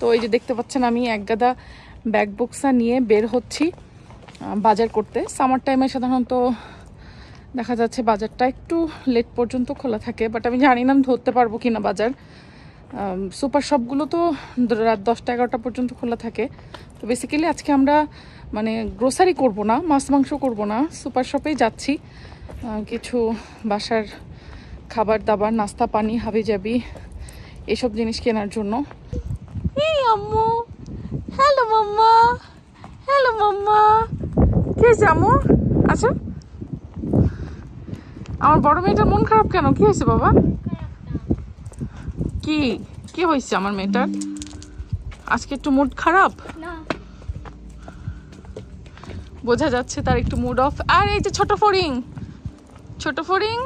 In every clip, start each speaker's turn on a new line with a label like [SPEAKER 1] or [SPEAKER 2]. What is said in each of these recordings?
[SPEAKER 1] তো এই যে দেখতে পাচ্ছেন আমি এক গাদা ব্যাগ বক্সা নিয়ে বের হচ্ছি বাজার করতে। সামার টাইমে সাধারণত দেখা যাচ্ছে বাজারটা একটু লেট পর্যন্ত খোলা থাকে, বাট আমি জানি না ধরতে পারবো কিনা বাজার। সুপার শপগুলো তো রাত 10টা 11টা পর্যন্ত খোলা থাকে। তো বেসিক্যালি আজকে আমরা মানে গ্রোসারি করব না, মাছ মাংস করব না, সুপার শপেই যাচ্ছি কিছু বাসার খাবার দাবার, নাস্তা পানি, হাবিজাবি এসব জিনিস কেনার জন্য। এই আম্মু, হ্যালো মাম্মা, হ্যালো মাম্মা, কে হয়েছে আম্মু? আচ্ছা, আমার বড় মেয়েটার মন খারাপ কেন? কি হয়েছে বাবা? কি কি হয়েছে আমার মেয়েটার? আজকে একটু মুড খারাপ, বোঝা যাচ্ছে তার একটু মুড অফ। আর এই যে ছোট ফড়িং, ছোট ফড়িং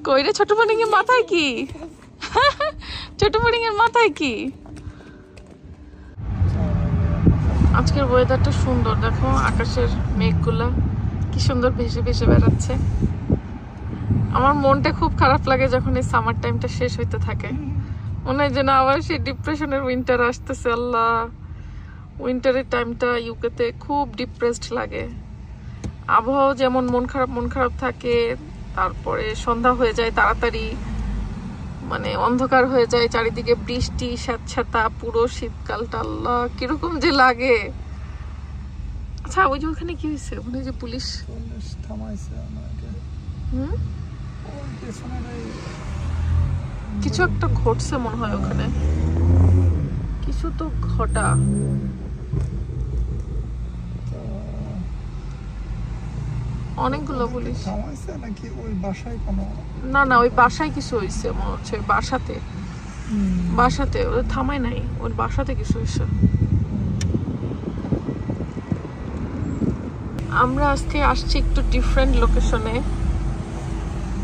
[SPEAKER 1] কই রে? ছোট ফড়িং এর মাথায় কি? ছোট ফড়িং এর মাথায় কি? আজকের ওয়েদারটা সুন্দর, দেখো আকাশের মেঘগুলা কি সুন্দর ভেসে ভেসে বেড়াচ্ছে। আমার মনটা খুব খারাপ লাগে যখন এই সামার টাইমটা শেষ হইতে থাকে, মনে হয় যেন আবার সেই ডিপ্রেশনের উইন্টার আসতেছে। আল্লাহ, উইন্টারের টাইমটা ইউকেতে খুব ডিপ্রেসড লাগে। আবহাওয়া যেমন মন খারাপ থাকে, তারপরে সন্ধ্যা হয়ে যায় তাড়াতাড়ি, মানে অন্ধকার হয়ে যায়, চারিদিকে বৃষ্টি, স্যাঁতস্যাঁতা পুরো শীতকালটা। আল্লাহ, কিরকম যে লাগে। আচ্ছা, ওই যে ওখানে কি হয়েছে? ওখানে যে পুলিশ থামাইছে, কিছু একটা ঘটছে মনে হয় ওখানে, কিছু তো ঘটা। অনেকগুলো পুলিশ নাকি ওই বাসায়? না, ওই বাসায় কিছু হয়েছে মনে হচ্ছে, বাসাতে ওদের থামাই নাই, ওই বাসাতে কিছু হয়েছে। আমরা আজকে আসছি একটু ডিফারেন্ট লোকেশনে,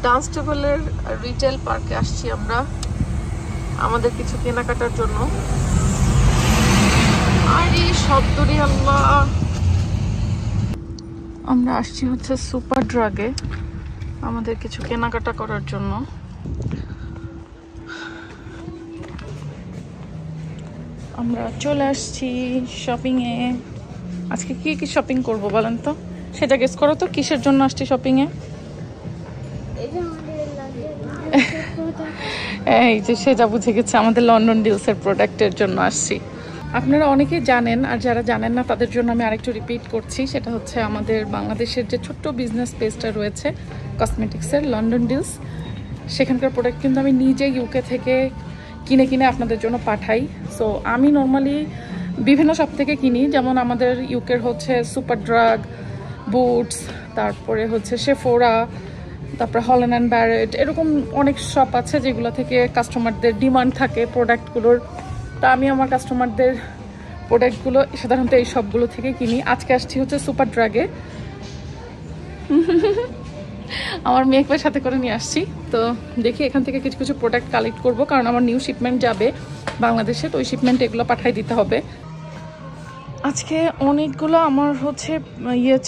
[SPEAKER 1] ডান্সটেবলের রিটেল পার্কে আসছি আমরা আমাদের কিছু কেনাকাটার জন্য। আর এই শব্দটি আমরা আসছি হচ্ছে সুপার ড্রাগে আমাদের কিছু কেনাকাটা করার জন্য। আমরা চলে আসছি শপিং এ। আজকে কি কি শপিং করব বলেন তো? সেটা গেস করো তো, কিসের জন্য আসছি শপিং এ? এই যে সেটা বুঝে গেছে, আমাদের লন্ডন ডিলসের প্রোডাক্টের জন্য আসছি। আপনারা অনেকেই জানেন, আর যারা জানেন না তাদের জন্য আমি আরেকটু রিপিট করছি। সেটা হচ্ছে আমাদের বাংলাদেশের যে ছোট্ট বিজনেস পেজটা রয়েছে কসমেটিক্সের, লন্ডন ডিলস, সেখানকার প্রোডাক্ট কিন্তু আমি নিজে ইউকে থেকে কিনে আপনাদের জন্য পাঠাই। সো আমি নর্মালি বিভিন্ন শপ থেকে কিনি, যেমন আমাদের ইউকের হচ্ছে সুপার ড্রাগ, বুটস, তারপরে হচ্ছে সেফোরা, তারপরে হল্যান্ড অ্যান্ড ব্যারেট, এরকম অনেক শপ আছে যেগুলো থেকে কাস্টমারদের ডিমান্ড থাকে প্রোডাক্টগুলোর। তা আমি আমার কাস্টমারদের প্রোডাক্টগুলো সাধারণত এই সবগুলো থেকে কিনি। আজকে আসছি হচ্ছে সুপার ড্রাগে, আমার মেয়েকে সাথে করে নিয়ে আসছি। তো দেখি এখান থেকে কিছু কিছু প্রোডাক্ট কালেক্ট করব, কারণ আমার নিউ শিপমেন্ট যাবে বাংলাদেশে, তো ওই শিপমেন্ট এগুলো পাঠাই দিতে হবে। আজকে অনেকগুলো আমার হচ্ছে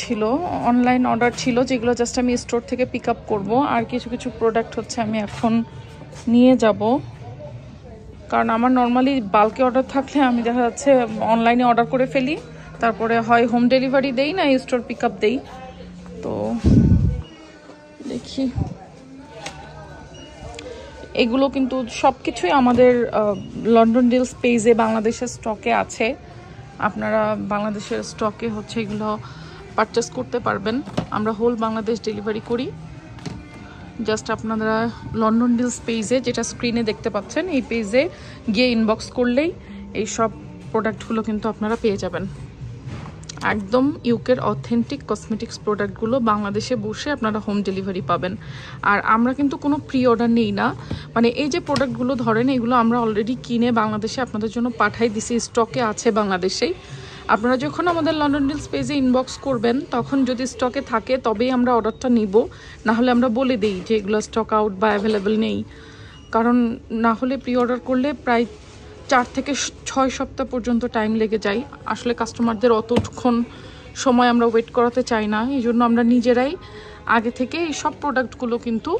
[SPEAKER 1] ছিল, অনলাইন অর্ডার ছিল, যেগুলো জাস্ট আমি স্টোর থেকে পিক আপ করবো। আর কিছু কিছু প্রোডাক্ট হচ্ছে আমি এখন নিয়ে যাব, কারণ আমার নর্মালি বাল্কে অর্ডার থাকলে আমি দেখা যাচ্ছে অনলাইনে অর্ডার করে ফেলি, তারপরে হয় হোম ডেলিভারি দেই না স্টোর পিক আপ দেই। তো দেখি, এগুলো কিন্তু সব কিছুই আমাদের লন্ডন ডিলস পেজে বাংলাদেশের স্টকে আছে। আপনারা বাংলাদেশের স্টকে হচ্ছে এগুলো পারচেস করতে পারবেন। আমরা হোল বাংলাদেশ ডেলিভারি করি। জাস্ট আপনারা লন্ডন ডিলস পেজে, যেটা স্ক্রিনে দেখতে পাচ্ছেন, এই পেজে গিয়ে ইনবক্স করলেই এই সব প্রোডাক্টগুলো কিন্তু আপনারা পেয়ে যাবেন। একদম ইউকের অথেন্টিক কসমেটিক্স প্রোডাক্টগুলো বাংলাদেশে বসে আপনারা হোম ডেলিভারি পাবেন। আর আমরা কিন্তু কোনো প্রি অর্ডার নেই না, মানে এই যে প্রোডাক্টগুলো ধরেন, এগুলো আমরা অলরেডি কিনে বাংলাদেশে আপনাদের জন্য পাঠাই দিছি, স্টকে আছে বাংলাদেশেই। আপনারা যখন আমাদের লন্ডন ডিলস পেজে ইনবক্স করবেন, তখন যদি স্টকে থাকে তবেই আমরা অর্ডারটা নিব, না হলে আমরা বলে দিই যে এগুলো স্টক আউট বা অ্যাভেলেবেল নেই। কারণ না হলে প্রি অর্ডার করলে প্রায় 4 থেকে 6 সপ্তাহ পর্যন্ত টাইম লেগে যায়। আসলে কাস্টমারদের অতক্ষণ সময় আমরা ওয়েট করাতে চাই না, এই জন্য আমরা নিজেরাই আগে থেকে এই সব প্রোডাক্টগুলো কিন্তু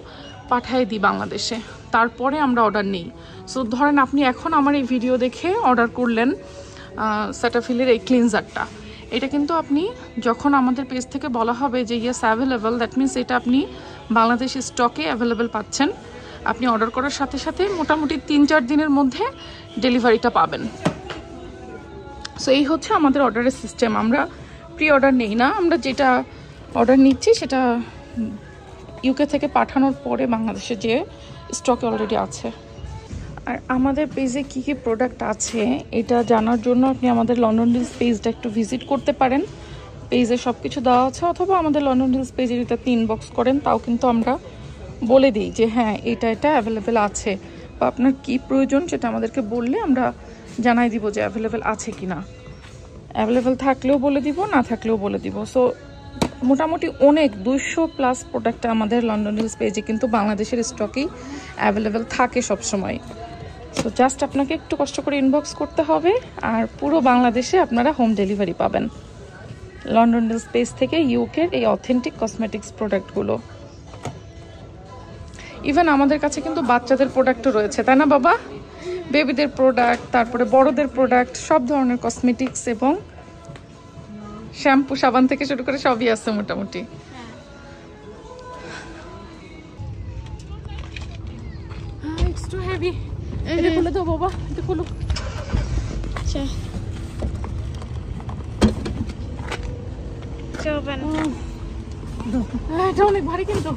[SPEAKER 1] পাঠিয়ে দিই বাংলাদেশে, তারপরে আমরা অর্ডার নিই। সো ধরেন আপনি এখন আমার এই ভিডিও দেখে অর্ডার করলেন সেটাফিলের এই ক্লিনজারটা, এটা কিন্তু আপনি যখন আমাদের পেজ থেকে বলা হবে যে ইয়েস অ্যাভেলেবল, দ্যাট মিনস এটা আপনি বাংলাদেশ স্টকে অ্যাভেলেবেল পাচ্ছেন। আপনি অর্ডার করার সাথে সাথে মোটামুটি 3-4 দিনের মধ্যে ডেলিভারিটা পাবেন। সো এই হচ্ছে আমাদের অর্ডারের সিস্টেম। আমরা প্রি অর্ডার নেই না, আমরা যেটা অর্ডার নিচ্ছি সেটা ইউকে থেকে পাঠানোর পরে বাংলাদেশে যে স্টকে অলরেডি আছে। আর আমাদের পেজে কী কী প্রোডাক্ট আছে এটা জানার জন্য আপনি আমাদের লন্ডন ডিলস পেজটা একটু ভিজিট করতে পারেন। পেজে সব কিছু দেওয়া আছে, অথবা আমাদের লন্ডন ডিলস পেজে যদি আপনি ইনবক্স করেন তাও কিন্তু আমরা বলে দিই যে হ্যাঁ এটা অ্যাভেলেবেল আছে, বা আপনার কি প্রয়োজন সেটা আমাদেরকে বললে আমরা জানাই দিব যে অ্যাভেলেবেল আছে কি না। অ্যাভেলেবেল থাকলেও বলে দিব, না থাকলেও বলে দিব। সো মোটামুটি অনেক 200+ প্রোডাক্ট আমাদের লন্ডন ডিলস পেজে কিন্তু বাংলাদেশের স্টকেই অ্যাভেলেবেল থাকে সবসময়। সো জাস্ট আপনাকে একটু কষ্ট করে ইনবক্স করতে হবে, আর পুরো বাংলাদেশে আপনারা হোম ডেলিভারি পাবেন লন্ডন ডিলস পেজ থেকে ইউকের এই অথেন্টিক কসমেটিক্স প্রোডাক্টগুলো। ইভেন আমাদের কাছে কিন্তু বাচ্চাদের প্রোডাক্টও রয়েছে, তাই না বাবা? বেবিদের প্রোডাক্ট, তারপরে বড়দের প্রোডাক্ট, সব ধরনের কসমেটিক্স এবং শ্যাম্পু সাবান থেকে শুরু করে সবই আছে মোটামুটি। It's too heavy. এটা খুলে দাও বাবা, এটা খুলো।
[SPEAKER 2] আচ্ছা
[SPEAKER 1] এটা অনেক ভারী কিন্তু।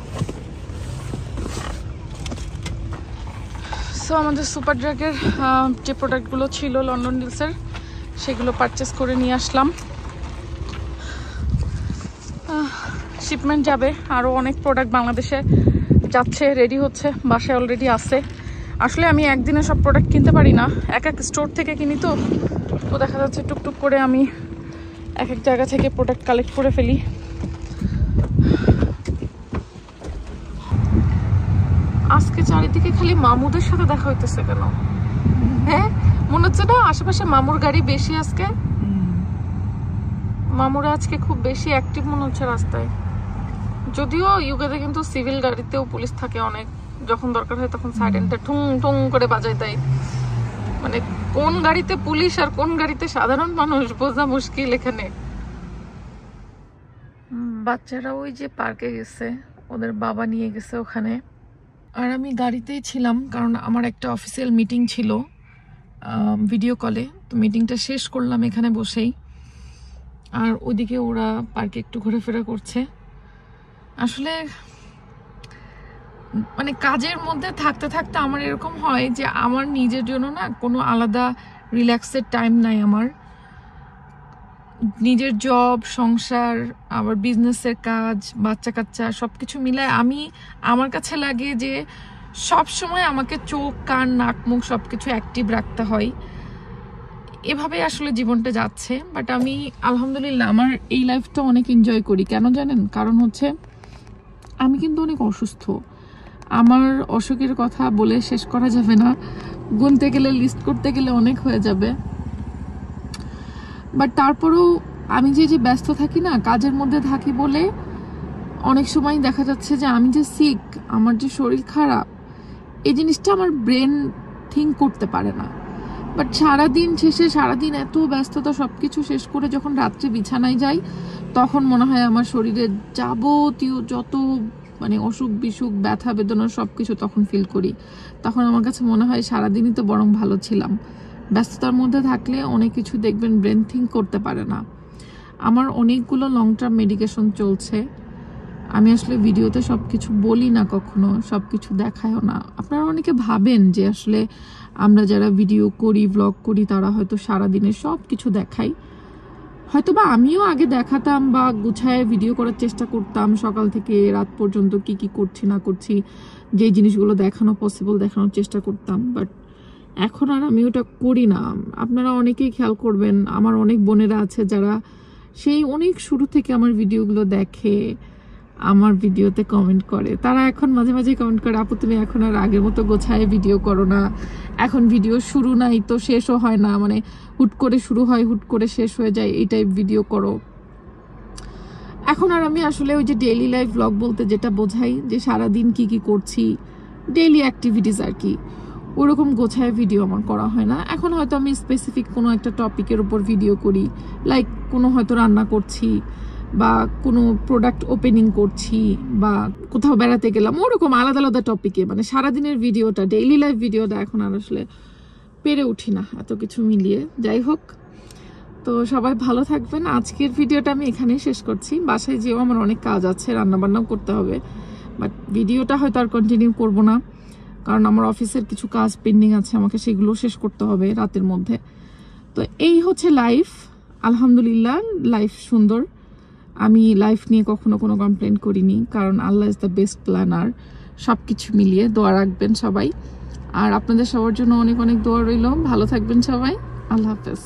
[SPEAKER 1] সো আমাদের সুপার ড্রাগের যে প্রোডাক্টগুলো ছিল লন্ডন ডিলসের সেগুলো পারচেস করে নিয়ে আসলাম। শিপমেন্ট যাবে, আরও অনেক প্রোডাক্ট বাংলাদেশে যাচ্ছে, রেডি হচ্ছে, বাসায় অলরেডি আছে। আসলে আমি একদিনে সব প্রোডাক্ট কিনতে পারি না, এক এক স্টোর থেকে কিনি, তো দেখা যাচ্ছে টুকটুক করে আমি এক এক জায়গা থেকে প্রোডাক্ট কালেক্ট করে ফেলি। আজকে চারিদিকে খালি মামুদের সাথে দেখা হইতেছে কেন? হ্যাঁ মনে হচ্ছে না আশেপাশে মামুর গাড়ি বেশি আজকে? মামুরা আজকে খুব বেশি অ্যাক্টিভ মনে হচ্ছে রাস্তায়। যদিও ইউকেতে কিন্তু সিভিল গাড়িতেও পুলিশ থাকে অনেক, যখন দরকার হয় তখন সাইরেনটা ঠুং ঠুং করে বাজায় দেয়। মানে কোন গাড়িতে পুলিশ আর কোন গাড়িতে সাধারণ মানুষ বোঝা মুশকিল এখানে। বাচ্চারা ওই যে পার্কে গেছে, ওদের বাবা নিয়ে গেছে ওখানে, আর আমি গাড়িতেই ছিলাম কারণ আমার একটা অফিসিয়াল মিটিং ছিল ভিডিও কলে। তো মিটিংটা শেষ করলাম এখানে বসেই, আর ওইদিকে ওরা পার্কে একটু ঘোরাফেরা করছে। আসলে মানে কাজের মধ্যে থাকতে থাকতে আমার এরকম হয় যে আমার নিজের জন্য না কোনো আলাদা রিল্যাক্সের টাইম নাই। আমার নিজের জব, সংসার, আবার বিজনেসের কাজ, বাচ্চা কাচ্চা সব কিছু মিলায় আমার কাছে লাগে যে সব সময় আমাকে চোখ, কান, নাক, মুখ সব কিছু অ্যাক্টিভ রাখতে হয়। এভাবে আসলে জীবনটা যাচ্ছে। বাট আমি আলহামদুলিল্লাহ আমার এই লাইফটা অনেক এনজয় করি। কেন জানেন? কারণ হচ্ছে আমি কিন্তু অনেক অসুস্থ। আমার অসুখের কথা বলে শেষ করা যাবে না, গুনতে গেলে, লিস্ট করতে গেলে অনেক হয়ে যাবে। বাট তারপরেও আমি যে ব্যস্ত থাকি না, কাজের মধ্যে থাকি বলে অনেক সময় দেখা যাচ্ছে যে আমি যে সিক, আমার যে শরীর খারাপ, এই জিনিসটা আমার ব্রেন থিঙ্ক করতে পারে না। বাট সারাদিন শেষে, সারাদিন এত ব্যস্ততা সবকিছু শেষ করে যখন রাত্রে বিছানায় যাই, তখন মনে হয় আমার শরীরের যাবতীয় যত মানে অসুখ বিসুখ, ব্যথা বেদনা সবকিছু তখন ফিল করি। তখন আমার কাছে মনে হয় সারাদিনই তো বরং ভালো ছিলাম। ব্যস্ততার মধ্যে থাকলে অনেক কিছু দেখবেন ব্রেন থিঙ্ক করতে পারে না। আমার অনেকগুলো লং টার্ম মেডিকেশন চলছে। আমি আসলে ভিডিওতে সব কিছু বলি না, কখনো সব কিছু দেখায়ও না। আপনারা অনেকে ভাবেন যে আসলে আমরা যারা ভিডিও করি, ব্লগ করি, তারা হয়তো সারাদিনের সব কিছু দেখাই। হয়তো বা আমিও আগে দেখাতাম বা গুছায় ভিডিও করার চেষ্টা করতাম, সকাল থেকে রাত পর্যন্ত কি কি করছি না করছি, যে জিনিসগুলো দেখানো পসিবল দেখানোর চেষ্টা করতাম। বাট এখন আর আমি ওটা করি না। আপনারা অনেকেই খেয়াল করবেন, আমার অনেক বোনেরা আছে যারা সেই অনেক শুরু থেকে আমার ভিডিওগুলো দেখে, আমার ভিডিওতে কমেন্ট করে। তারা এখন মাঝে মাঝে কমেন্ট করে, আপু তুমি এখন আর আগের মতো গোছায় ভিডিও করো না, এখন ভিডিও শুরু নাই তো শেষও হয় না, মানে হুট করে শুরু হয় হুট করে শেষ হয়ে যায়, এই টাইপ ভিডিও করো। এখন আর আমি আসলে ওই যে ডেইলি লাইফ ব্লগ বলতে যেটা বোঝাই যে সারাদিন কি কি করছি, ডেইলি অ্যাক্টিভিটিস আর কি, ওরকম গোছায় ভিডিও আমার করা হয় না। এখন হয়তো আমি স্পেসিফিক কোনো একটা টপিকের উপর ভিডিও করি, লাইক কোনো হয়তো রান্না করছি বা কোনো প্রোডাক্ট ওপেনিং করছি বা কোথাও বেড়াতে গেলাম, ওরকম আলাদা আলাদা টপিকে। মানে সারাদিনের ভিডিওটা, ডেইলি লাইফ ভিডিওটা এখন আর আসলে পেরে উঠি না এত কিছু মিলিয়ে। যাই হোক, তো সবাই ভালো থাকবেন। আজকের ভিডিওটা আমি এখানেই শেষ করছি। বাসায় যেও আমার অনেক কাজ আছে, রান্নাবান্নাও করতে হবে, বাট ভিডিওটা হয়তো আর কন্টিনিউ করব না, কারণ আমার অফিসের কিছু কাজ পেন্ডিং আছে, আমাকে সেগুলো শেষ করতে হবে রাতের মধ্যে। তো এই হচ্ছে লাইফ। আলহামদুলিল্লাহ, লাইফ সুন্দর। আমি লাইফ নিয়ে কখনো কোনো কমপ্লেন করিনি, কারণ আল্লাহ ইজ দ্য বেস্ট প্ল্যানার। সব কিছু মিলিয়ে দোয়া রাখবেন সবাই, আর আপনাদের সবার জন্য অনেক অনেক দোয়া রইল। ভালো থাকবেন সবাই। আল্লাহ হাফেজ।